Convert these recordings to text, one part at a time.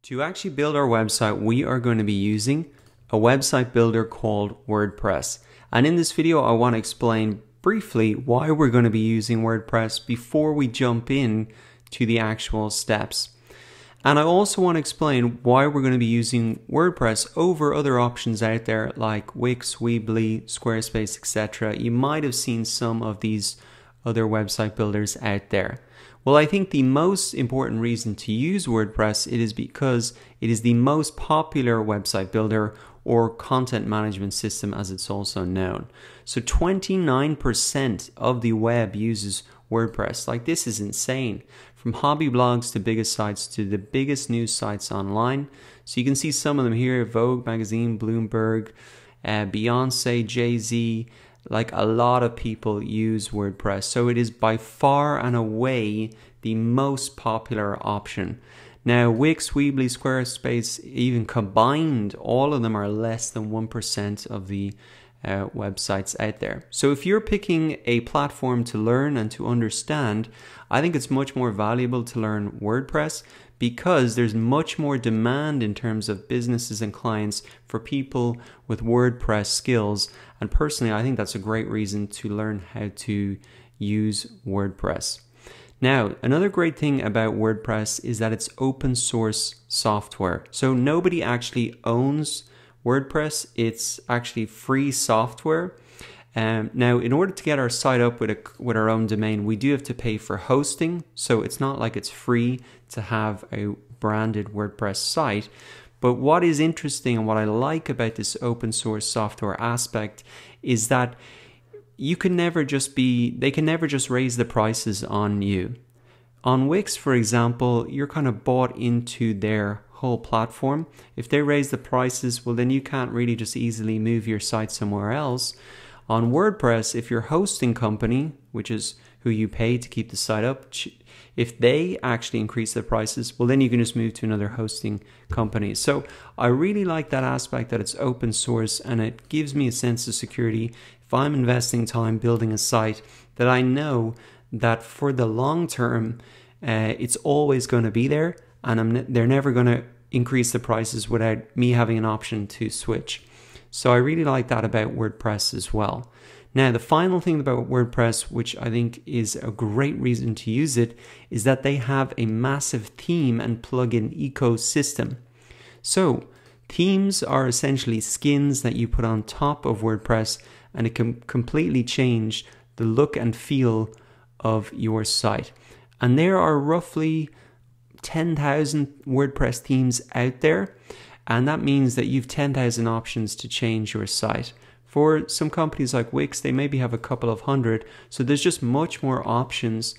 To actually build our website, we are going to be using a website builder called WordPress. And in this video, I want to explain briefly why we're going to be using WordPress before we jump in to the actual steps. And I also want to explain why we're going to be using WordPress over other options out there like Wix, Weebly, Squarespace, etc. You might have seen some of these other website builders out there. Well, I think the most important reason to use WordPress is because it is the most popular website builder or content management system as it's also known. So 29% of the web uses WordPress. Like, this is insane. From hobby blogs to biggest sites to the biggest news sites online. So you can see some of them here: Vogue magazine, Bloomberg, Beyonce, Jay-Z. Like, a lot of people use WordPress. So it is by far and away the most popular option. Now, Wix, Weebly, Squarespace, even combined, all of them are less than 1% of the websites out there. So if you're picking a platform to learn and to understand, I think it's much more valuable to learn WordPress because there's much more demand in terms of businesses and clients for people with WordPress skills. And personally, I think that's a great reason to learn how to use WordPress. Now, another great thing about WordPress is that it's open source software. So nobody actually owns WordPress. It's actually free software. Now, in order to get our site up with our own domain, we do have to pay for hosting. So it's not like it's free to have a branded WordPress site. But what is interesting and what I like about this open source software aspect is that they can never just raise the prices on you. On Wix, for example, you're kind of bought into their whole platform. If they raise the prices, well, then you can't really just easily move your site somewhere else. On WordPress, if your hosting company, which is who you pay to keep the site up, if they actually increase their prices, well, then you can just move to another hosting company. So I really like that aspect, that it's open source, and it gives me a sense of security. If I'm investing time building a site, that I know that for the long term, it's always going to be there, and they're never going to increase the prices without me having an option to switch. So I really like that about WordPress as well. Now, the final thing about WordPress, which I think is a great reason to use it, is that they have a massive theme and plugin ecosystem. So themes are essentially skins that you put on top of WordPress, and it can completely change the look and feel of your site. And there are roughly 10,000 WordPress themes out there. And that means that you've 10,000 options to change your site. For some companies like Wix, they maybe have a couple of hundred. So there's just much more options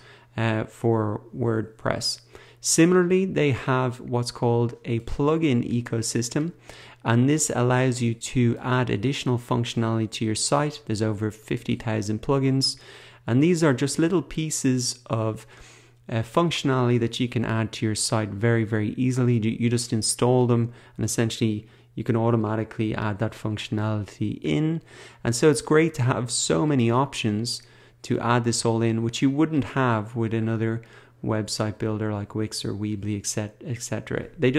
for WordPress. Similarly, they have what's called a plugin ecosystem. And this allows you to add additional functionality to your site. There's over 50,000 plugins. And these are just little pieces of functionality that you can add to your site very, very easily. You just install them, and essentially you can automatically add that functionality in. And so it's great to have so many options to add this all in, which you wouldn't have with another website builder like Wix or Weebly, etc. They're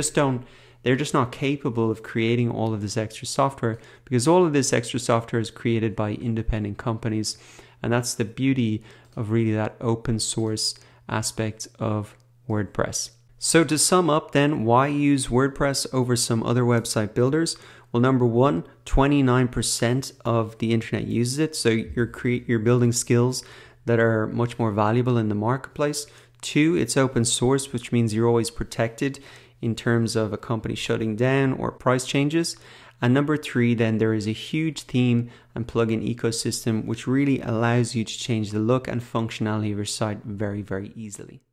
just not capable of creating all of this extra software, because all of this extra software is created by independent companies. And that's the beauty of really that open source aspect of WordPress. So to sum up then, why use WordPress over some other website builders? Well, number one, 29% of the internet uses it. So you're building skills that are much more valuable in the marketplace. Two, it's open source, which means you're always protected in terms of a company shutting down or price changes. And number three, then there is a huge theme and plugin ecosystem, which really allows you to change the look and functionality of your site very, very easily.